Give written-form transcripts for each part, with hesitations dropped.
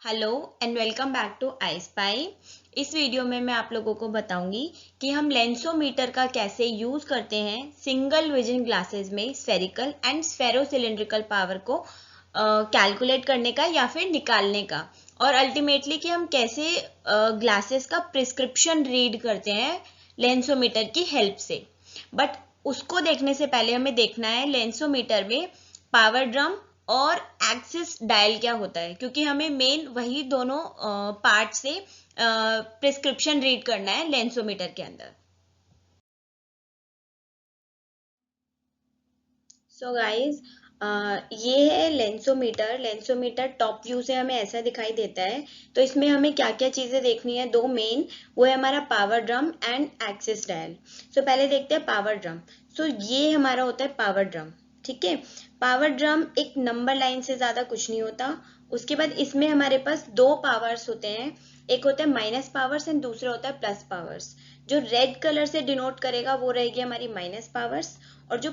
Hello and welcome back to I spy. इस video में मैं आप लोगों को बताऊंगी कि हम लेंसोमीटर का कैसे यूज करते हैं सिंगल विजन ग्लासेस में स्फेरिकल एंड स्फेरो सिलिंड्रिकल पावर को कैलकुलेट करने का या फिर निकालने का, और अल्टीमेटली कि हम कैसे ग्लासेस का प्रिस्क्रिप्शन रीड करते हैं लेंसोमीटर की हेल्प से। बट उसको देखने से पहले हमें देखना है लेंसोमीटर में पावर ड्रम और एक्सिस डायल क्या होता है, क्योंकि हमें मेन वही दोनों पार्ट से प्रिस्क्रिप्शन रीड करना है लेंसोमीटर के अंदर। सो गाइस, ये है लेंसोमीटर। लेंसोमीटर टॉप व्यू से हमें ऐसा दिखाई देता है। तो इसमें हमें क्या क्या चीजें देखनी है, दो मेन, वो है हमारा power drum and axis dial. So पहले देखते हैं पावर ड्रम। सो ये हमारा होता है पावर ड्रम। ठीक है, पावर ड्रम एक नंबर लाइन से ज्यादा कुछ नहीं होता। उसके बाद इसमें हमारे पास दो पावर्स होते हैं, एक होता है माइनस पावर्स एंड दूसरा होता है प्लस पावर्स। जो रेड कलर से डिनोट करेगा वो रहेगी हमारी माइनस पावर्स, और जो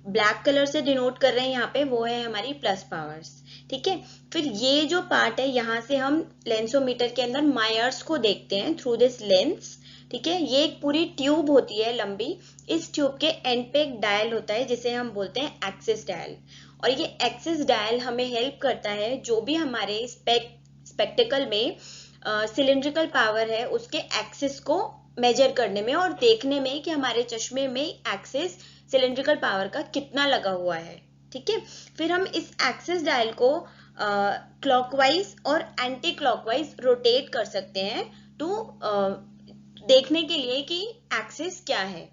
ब्लैक कलर से डिनोट कर रहे हैं यहाँ पे वो है हमारी प्लस पावर्स। ठीक है, फिर ये जो पार्ट है यहाँ से हम लेंसोमीटर के अंदर मायर्स को देखते हैं थ्रू दिस लेंस। ठीक है, ये एक पूरी ट्यूब होती है लंबी। इस ट्यूब के एंड पे एक डायल होता है जिसे हम बोलते हैं एक्सिस डायल। और ये एक्सिस डायल हमें हेल्प करता है जो भी हमारे स्पेक्टिकल में सिलिंड्रिकल पावर है उसके एक्सिस को मेजर करने में और देखने में कि हमारे चश्मे में एक्सिस सिलिंड्रिकल पावर का कितना लगा हुआ है। ठीक है, फिर हम इस एक्सिस डायल को क्लॉकवाइज और एंटी क्लॉकवाइज रोटेट कर सकते हैं टू देखने के लिए कि एक्सिस क्या है।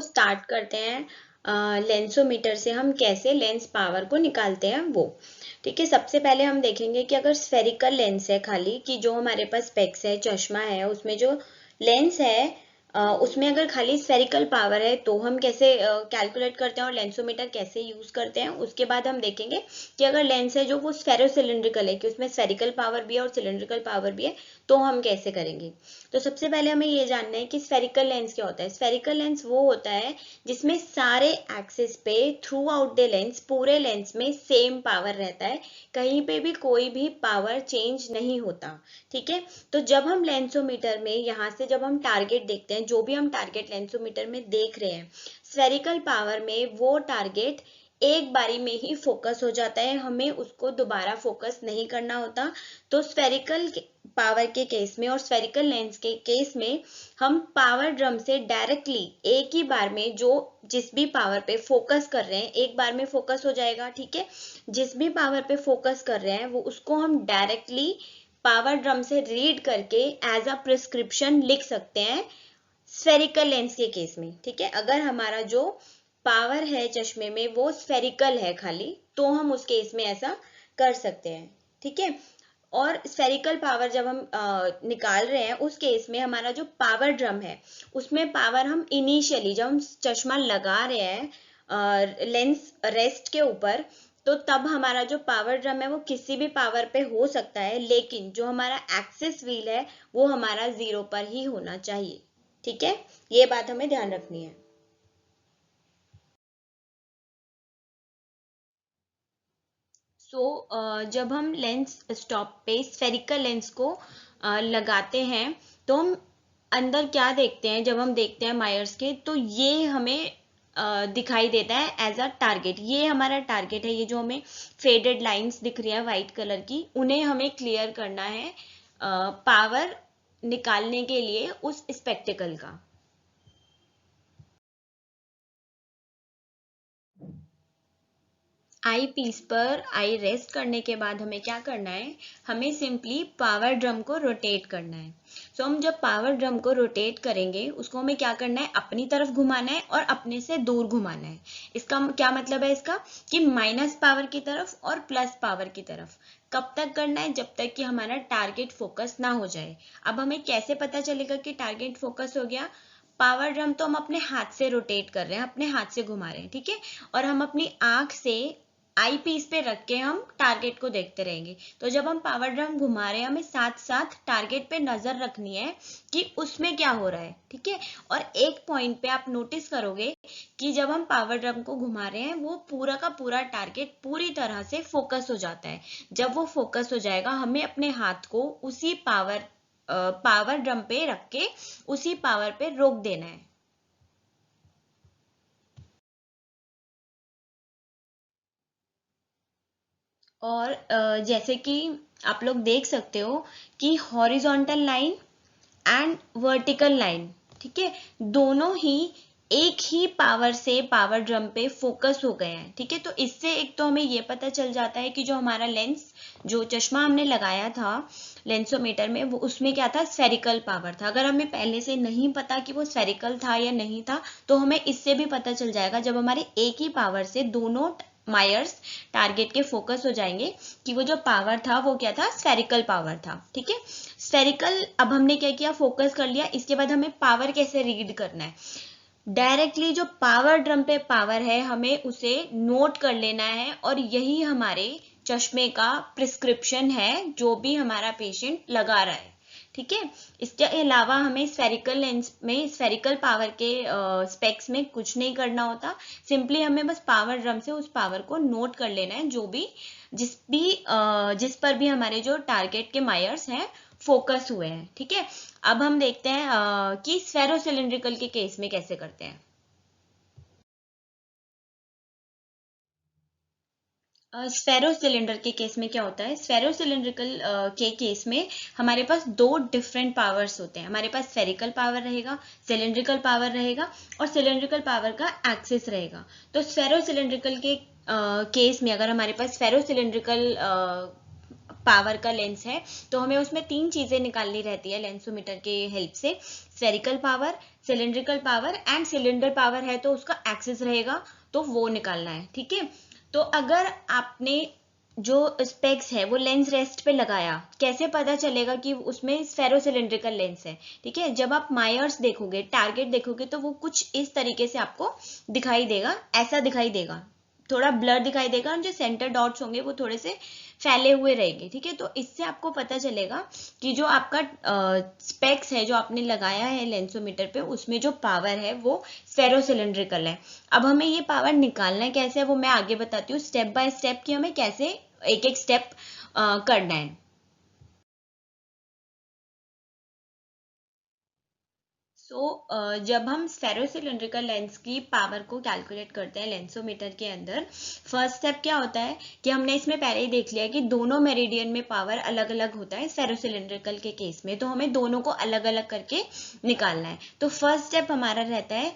स्टार्ट करते हैं लेंसोमीटर से हम कैसे लेंस पावर को निकालते हैं वो। ठीक है, सबसे पहले हम देखेंगे कि अगर स्फेरिकल लेंस है खाली, कि जो हमारे पास स्पेक्स है, चश्मा है, उसमें जो लेंस है उसमें अगर खाली स्फेरिकल पावर है तो हम कैसे कैलकुलेट करते हैं और लेंसोमीटर कैसे यूज करते हैं। उसके बाद हम देखेंगे कि अगर लेंस है जो वो स्फेरो सिलिंड्रिकल है, कि उसमें स्फेरिकल पावर भी है और सिलिंड्रिकल पावर भी है, तो हम कैसे करेंगे। तो सबसे पहले हमें ये जानना है कि स्फेरिकल लेंस क्या होता है। स्फेरिकल लेंस वो होता है जिसमें सारे एक्सिस पे थ्रू आउट द लेंस, पूरे लेंस में सेम पावर रहता है, कहीं पे भी कोई भी पावर चेंज नहीं होता। ठीक है, तो जब हम लेंसोमीटर में यहाँ से जब हम टारगेट देखते हैं, जो भी हम टारगेट लेंसोमीटर में देख रहे हैं, स्फेरिकल पावर में वो टारगेट एक बारी में ही फोकस हो जाता है, हमें उसको दोबारा फोकस नहीं करना होता। तो स्फेरिकल पावर के केस में और स्फेरिकल लेंस के केस में हम पावर ड्रम से डायरेक्टली एक ही बार में जो जिस भी पावर पे फोकस कर रहे हैं एक बार में फोकस हो जाएगा। ठीक है, जिस भी पावर पे फोकस कर रहे हैं वो उसको हम डायरेक्टली पावर ड्रम से रीड करके एज अ प्रिस्क्रिप्शन लिख सकते हैं स्फेरिकल लेंस के केस में। ठीक है, अगर हमारा जो पावर है चश्मे में वो स्फेरिकल है खाली, तो हम उस केस में ऐसा कर सकते हैं। ठीक है, और स्फेरिकल पावर जब हम निकाल रहे हैं उस केस में हमारा जो पावर ड्रम है उसमें पावर हम इनिशियली जब हम चश्मा लगा रहे हैं लेंस रेस्ट के ऊपर, तो तब हमारा जो पावर ड्रम है वो किसी भी पावर पे हो सकता है, लेकिन जो हमारा एक्सिस व्हील है वो हमारा 0 पर ही होना चाहिए। ठीक है, ये बात हमें ध्यान रखनी है। जब हम लेंस स्टॉप पे स्फेरिकल लेंस को लगाते हैं तो हम अंदर क्या देखते हैं, जब हम देखते हैं मायर्स के, तो ये हमें दिखाई देता है एज अ टारगेट। ये हमारा टारगेट है, ये जो हमें फेडेड लाइंस दिख रही है वाइट कलर की, उन्हें हमें क्लियर करना है पावर निकालने के लिए उस स्पेक्टिकल का। आई पीस पर आई रेस्ट करने के बाद हमें क्या करना है, हमें सिंपली पावर ड्रम को रोटेट करना है। हम जब पावर ड्रम को रोटेट करेंगे उसको हमें क्या करना है, अपनी तरफ घुमाना है और अपने से दूर घुमाना है। इसका क्या मतलब है इसका, कि माइनस पावर की तरफ और प्लस पावर की तरफ। कब तक करना है, जब तक कि हमारा टारगेट फोकस ना हो जाए। अब हमें कैसे पता चलेगा कि टारगेट फोकस हो गया। पावर ड्रम तो हम अपने हाथ से रोटेट कर रहे हैं, अपने हाथ से घुमा रहे हैं। ठीक है, और हम अपनी आंख से आई पीस पे रख के हम टारगेट को देखते रहेंगे। तो जब हम पावर ड्रम घुमा रहे हैं हमें साथ साथ टारगेट पे नजर रखनी है कि उसमें क्या हो रहा है, ठीक है। और एक पॉइंट पे आप नोटिस करोगे कि जब हम पावर ड्रम को घुमा रहे हैं वो पूरा का पूरा टारगेट पूरी तरह से फोकस हो जाता है। जब वो फोकस हो जाएगा हमें अपने हाथ को उसी पावर ड्रम पे रख के उसी पावर पे रोक देना है। और जैसे कि आप लोग देख सकते हो कि horizontal line and vertical line, ठीक है, दोनों ही एक ही पावर से पावर ड्रम पे फोकस हो गए हैं, ठीक है। तो इससे एक तो हमें ये पता चल जाता है कि जो हमारा लेंस, जो चश्मा हमने लगाया था लेंसोमीटर में, वो उसमें क्या था, स्फेरिकल पावर था। अगर हमें पहले से नहीं पता कि वो स्फेरिकल था या नहीं था तो हमें इससे भी पता चल जाएगा जब हमारे एक ही पावर से दोनों मायर्स टारगेट के फोकस हो जाएंगे कि वो जो पावर था वो क्या था, स्फेरिकल पावर था, ठीक है। स्फेरिकल, अब हमने क्या किया, फोकस कर लिया। इसके बाद हमें पावर कैसे रीड करना है, डायरेक्टली जो पावर ड्रम पे पावर है हमें उसे नोट कर लेना है और यही हमारे चश्मे का प्रिस्क्रिप्शन है जो भी हमारा पेशेंट लगा रहा है, ठीक है। इसके अलावा हमें स्फेरिकल लेंस में स्फेरिकल पावर के स्पेक्स में कुछ नहीं करना होता। सिंपली हमें बस पावर ड्रम से उस पावर को नोट कर लेना है जो भी जिस पर भी हमारे जो टारगेट के मायर्स हैं फोकस हुए हैं, ठीक है। अब हम देखते हैं कि स्फेरो सिलिंड्रिकल के केस में कैसे करते हैं। स्फेरो सिलेंडर के केस में क्या होता है, स्फेरो सिलिंड्रिकल के केस में हमारे पास दो डिफरेंट पावर्स होते हैं। हमारे पास स्फेरिकल पावर रहेगा, सिलिंड्रिकल पावर रहेगा और सिलिंड्रिकल पावर का एक्सिस रहेगा। तो स्फेरो सिलिंड्रिकल के केस में अगर हमारे पास स्फेरो सिलिंड्रिकल पावर का लेंस है तो हमें उसमें तीन चीजें निकालनी रहती है लेंसोमीटर के हेल्प से। Spherical power, cylindrical power and cylinder power है तो उसका एक्सिस रहेगा तो वो निकालना है, ठीक है। तो अगर आपने जो स्पेक्स है वो लेंस रेस्ट पे लगाया, कैसे पता चलेगा कि उसमें स्फेरो सिलिंड्रिकल लेंस है, ठीक है। जब आप मायर्स देखोगे, टारगेट देखोगे तो वो कुछ इस तरीके से आपको दिखाई देगा, ऐसा दिखाई देगा, थोड़ा ब्लर दिखाई देगा और जो सेंटर डॉट्स होंगे वो थोड़े से फैले हुए रहेंगे, ठीक है। तो इससे आपको पता चलेगा कि जो आपका स्पेक्स है जो आपने लगाया है लेंसोमीटर पे उसमें जो पावर है वो स्फेरो सिलिंड्रिकल है। अब हमें ये पावर निकालना है कैसे, वो मैं आगे बताती हूँ स्टेप बाय स्टेप कि हमें कैसे एक एक स्टेप करना है। जब हम स्फेरो सिलिंड्रिकल लेंस की पावर को कैलकुलेट करते हैं लेंसोमीटर के अंदर, फर्स्ट स्टेप क्या होता है कि हमने इसमें पहले ही देख लिया कि दोनों मेरिडियन में पावर अलग अलग होता है स्फेरो सिलिंड्रिकल के केस में, तो हमें दोनों को अलग अलग करके निकालना है। तो फर्स्ट स्टेप हमारा रहता है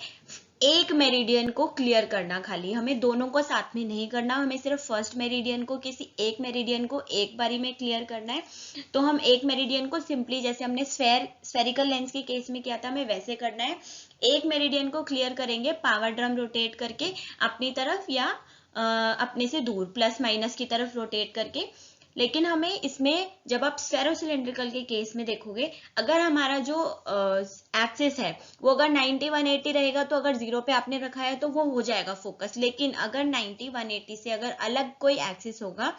एक मेरिडियन को क्लियर करना, खाली हमें दोनों को साथ में नहीं करना, हमें सिर्फ फर्स्ट मेरिडियन को, किसी एक मेरिडियन को एक बारी में क्लियर करना है। तो हम एक मेरिडियन को सिंपली जैसे हमने स्फेरिकल लेंस के केस में किया था हमें वैसे करना है। एक मेरिडियन को क्लियर करेंगे पावर ड्रम रोटेट करके अपनी तरफ या अपने से दूर प्लस माइनस की तरफ रोटेट करके। लेकिन हमें इसमें जब आप स्फेरो सिलिंड्रिकल के केस में देखोगे, अगर हमारा जो एक्सिस है वो अगर 90 180 रहेगा तो अगर जीरो पे आपने रखा है तो वो हो जाएगा फोकस। लेकिन अगर 90 180 से अगर अलग कोई एक्सिस होगा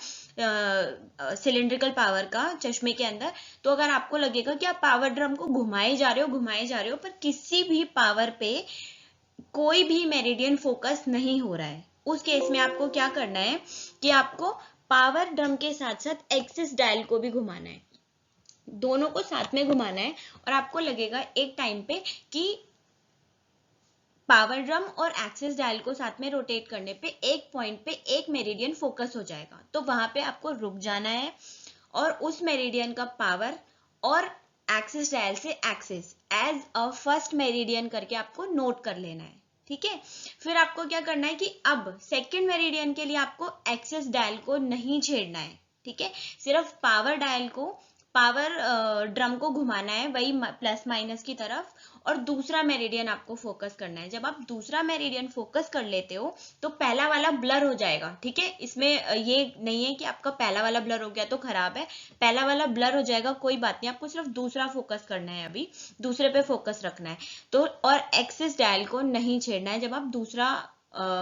सिलिंड्रिकल पावर का चश्मे के अंदर, तो अगर आपको लगेगा कि आप पावर ड्रम को घुमाए जा रहे हो पर किसी भी पावर पे कोई भी मेरिडियन फोकस नहीं हो रहा है, उस केस में आपको क्या करना है कि आपको पावर ड्रम के साथ साथ एक्सिस डायल को भी घुमाना है, दोनों को साथ में घुमाना है। और आपको लगेगा एक टाइम पे कि पावर ड्रम और एक्सिस डायल को साथ में रोटेट करने पे एक पॉइंट पे एक मेरिडियन फोकस हो जाएगा, तो वहां पे आपको रुक जाना है और उस मेरिडियन का पावर और एक्सिस डायल से axis as a first meridian करके आपको नोट कर लेना है, ठीक है। फिर आपको क्या करना है कि अब सेकंड मेरिडियन के लिए आपको एक्सिस डायल को नहीं छेड़ना है, ठीक है। सिर्फ पावर डायल को, पावर ड्रम को घुमाना है वही प्लस माइनस की तरफ, और दूसरा मेरिडियन आपको फोकस करना है। जब आप दूसरा मेरिडियन फोकस कर लेते हो तो पहला वाला ब्लर हो जाएगा, ठीक है। इसमें ये नहीं है कि आपका पहला वाला ब्लर हो गया तो खराब है, पहला वाला ब्लर हो जाएगा कोई बात नहीं, आपको सिर्फ दूसरा फोकस करना है, अभी दूसरे पे फोकस रखना है। तो और एक्सिस डायल को नहीं छेड़ना है जब आप दूसरा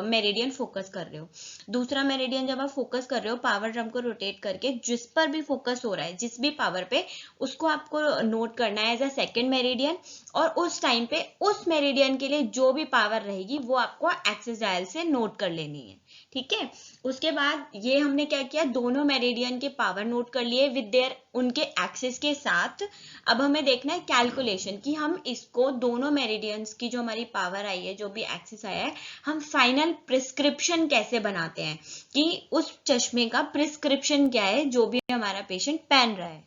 मेरिडियन फोकस कर रहे हो। दूसरा मेरिडियन जब आप फोकस कर रहे हो पावर ड्रम को रोटेट करके, जिस पर भी फोकस हो रहा है, जिस भी पावर पे, उसको आपको नोट करना है एज अ सेकेंड मेरिडियन, और उस टाइम पे उस मेरिडियन के लिए जो भी पावर रहेगी वो आपको एक्सिस डायल से नोट कर लेनी है। ठीक है, उसके बाद ये हमने क्या किया, दोनों मेरिडियन के पावर नोट कर लिए विद देयर उनके एक्सिस के साथ। अब हमें देखना है कैलकुलेशन कि हम इसको दोनों मेरिडियंस की जो हमारी पावर आई है, जो भी एक्सिस आया है, हम फाइनल प्रिस्क्रिप्शन कैसे बनाते हैं, कि उस चश्मे का प्रिस्क्रिप्शन क्या है जो भी हमारा पेशेंट पहन रहा है।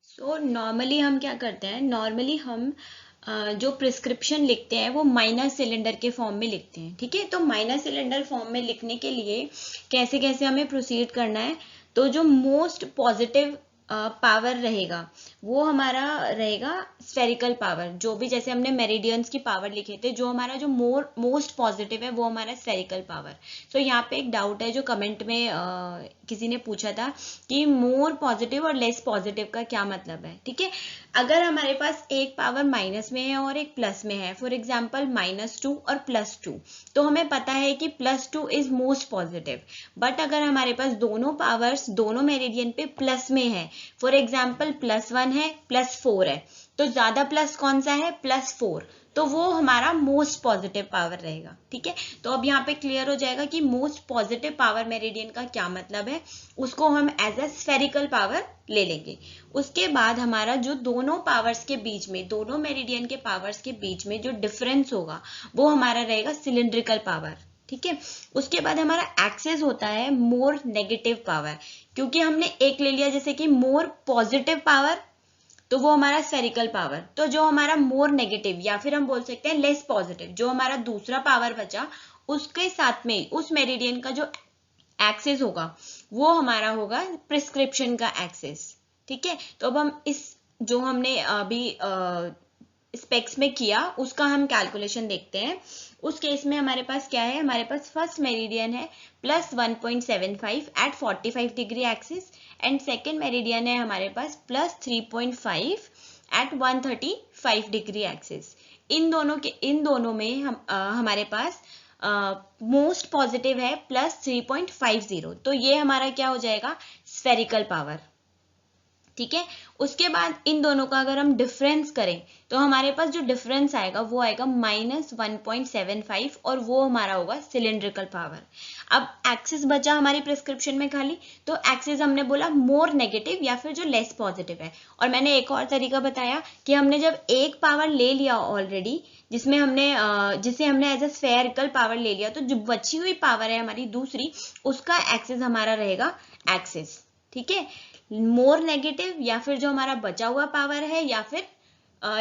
सो नॉर्मली हम क्या करते हैं, नॉर्मली हम जो प्रिस्क्रिप्शन लिखते हैं वो माइनर सिलेंडर के फॉर्म में लिखते हैं। ठीक है, तो माइनर सिलेंडर फॉर्म में लिखने के लिए कैसे कैसे हमें प्रोसीड करना है, तो जो मोस्ट पॉजिटिव पावर रहेगा वो हमारा रहेगा स्फेरिकल पावर। जो भी जैसे हमने मेरिडियंस की पावर लिखे थे, जो हमारा जो मोस्ट पॉजिटिव है वो हमारा स्फेरिकल पावर। तो यहाँ पे एक डाउट है जो कमेंट में किसी ने पूछा था कि मोर पॉजिटिव और लेस पॉजिटिव का क्या मतलब है। ठीक है, अगर हमारे पास एक पावर माइनस में है और एक प्लस में है, फॉर एग्जाम्पल -2 और +2, तो हमें पता है कि +2 इज मोस्ट पॉजिटिव। बट अगर हमारे पास दोनों पावर्स दोनों मेरिडियन पे प्लस में है, फॉर एग्जाम्पल +1 है +4 है, तो ज्यादा प्लस कौन सा है, +4, तो वो हमारा मोस्ट पॉजिटिव पावर रहेगा। ठीक है, तो अब यहाँ पे क्लियर हो जाएगा कि मोस्ट पॉजिटिव पावर मेरिडियन का क्या मतलब है, उसको हम एज अ स्फेरिकल पावर ले लेंगे। उसके बाद हमारा जो दोनों पावर्स के बीच में, दोनों मेरिडियन के पावर्स के बीच में जो डिफरेंस होगा वो हमारा रहेगा सिलिंड्रिकल पावर। ठीक है, उसके बाद हमारा एक्सेस होता है मोर नेगेटिव पावर, क्योंकि हमने एक ले लिया जैसे कि मोर पॉजिटिव पावर, तो वो हमारा स्फेरिकल पावर। तो जो हमारा मोर नेगेटिव या फिर हम बोल सकते हैं लेस पॉजिटिव, जो हमारा दूसरा पावर बचा, उसके साथ में उस मेरिडियन का जो एक्सेस होगा वो हमारा होगा प्रिस्क्रिप्शन का एक्सेस। ठीक है, तो अब हम इस जो हमने अभी स्पेक्स में किया उसका हम कैलकुलेशन देखते हैं। उस केस में हमारे पास क्या है, हमारे पास फर्स्ट मेरिडियन है +1.75 at 45 degree axis, and second meridian है हमारे पास +3.5 एट 135 डिग्री एक्सिस। इन दोनों में हमारे पास मोस्ट पॉजिटिव है +3.50, तो ये हमारा क्या हो जाएगा, स्फेरिकल पावर। ठीक है, उसके बाद इन दोनों का अगर हम डिफरेंस करें तो हमारे पास जो डिफरेंस आएगा वो आएगा -1.75, और वो हमारा होगा सिलिंड्रिकल पावर। अब एक्सिस बचा हमारी प्रिस्क्रिप्शन में खाली, तो एक्सिस हमने बोला मोर नेगेटिव या फिर जो लेस पॉजिटिव है। और मैंने एक और तरीका बताया कि हमने जब एक पावर ले लिया ऑलरेडी, जिसमें हमने जिसे हमने एज अ स्फेरिकल पावर ले लिया, तो जो बची हुई पावर है हमारी दूसरी, उसका एक्सिस हमारा रहेगा एक्सिस। ठीक है, मोर नेगेटिव या फिर जो हमारा बचा हुआ पावर है या फिर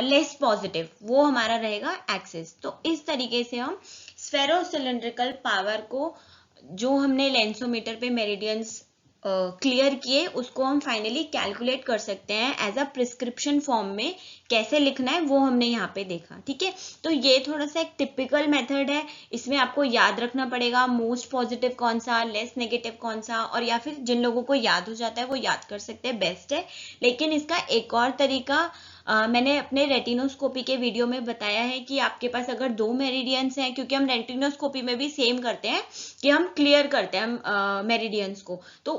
लेस पॉजिटिव, वो हमारा रहेगा एक्सिस। तो इस तरीके से हम स्फेरो सिलिंड्रिकल पावर को, जो हमने लेंसोमीटर पे मेरिडियंस क्लियर किए, उसको हम फाइनली कैलकुलेट कर सकते हैं एज अ प्रिस्क्रिप्शन फॉर्म में। कैसे लिखना है वो हमने यहाँ पे देखा। ठीक है, तो ये थोड़ा सा एक टिपिकल मेथड है, इसमें आपको याद रखना पड़ेगा मोस्ट पॉजिटिव कौन सा, लेस नेगेटिव कौन सा, और या फिर जिन लोगों को याद हो जाता है वो याद कर सकते हैं, बेस्ट है। लेकिन इसका एक और तरीका मैंने अपने रेटिनोस्कोपी के वीडियो में बताया है कि आपके पास अगर दो मेरिडियंस हैं, क्योंकि हम रेटिनोस्कोपी में भी सेम करते हैं कि हम क्लियर करते हैं मेरिडियंस को, तो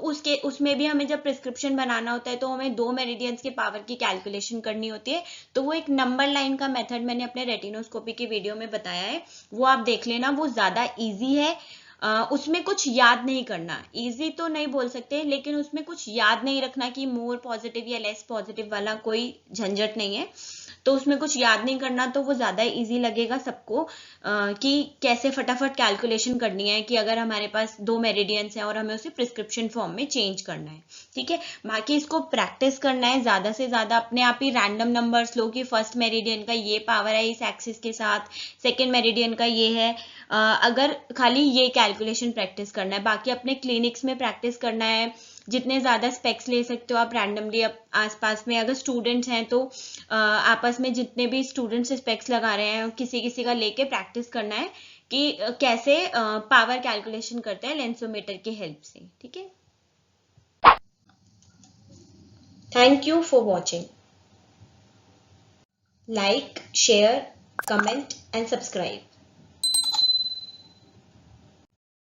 उसमें भी हमें जब प्रिस्क्रिप्शन बनाना होता है तो हमें दो मेरिडियंस के पावर की कैलकुलेशन करनी होती है। तो वो एक नंबर लाइन का मेथड मैंने अपने रेटिनोस्कोपी के वीडियो में बताया है, वो आप देख लेना, वो ज्यादा ईजी है। उसमें कुछ याद नहीं करना, इजी तो नहीं बोल सकते, लेकिन उसमें कुछ याद नहीं रखना कि मोर पॉजिटिव या लेस पॉजिटिव वाला कोई झंझट नहीं है, तो उसमें कुछ याद नहीं करना, तो वो ज्यादा इजी लगेगा सबको कि कैसे फटाफट कैलकुलेशन करनी है, कि अगर हमारे पास दो मेरिडियंस हैं और हमें उसे प्रिस्क्रिप्शन फॉर्म में चेंज करना है। ठीक है, बाकी इसको प्रैक्टिस करना है ज्यादा से ज्यादा, अपने आप ही रैंडम नंबर्स लो कि फर्स्ट मेरिडियन का ये पावर है इस एक्सिस के साथ, सेकेंड मेरिडियन का ये है, अगर खाली ये कैलकुलेशन प्रैक्टिस करना है, बाकी अपने क्लिनिक्स में प्रैक्टिस करना है। जितने ज्यादा स्पेक्स ले सकते हो आप रैंडमली आसपास में, अगर स्टूडेंट्स हैं तो आपस में जितने भी स्टूडेंट्स स्पेक्स लगा रहे हैं किसी किसी का लेके प्रैक्टिस करना है कि कैसे पावर कैलकुलेशन करते हैं लेंसोमीटर की हेल्प से। ठीक है, thank you for watching. Like, share, comment and subscribe.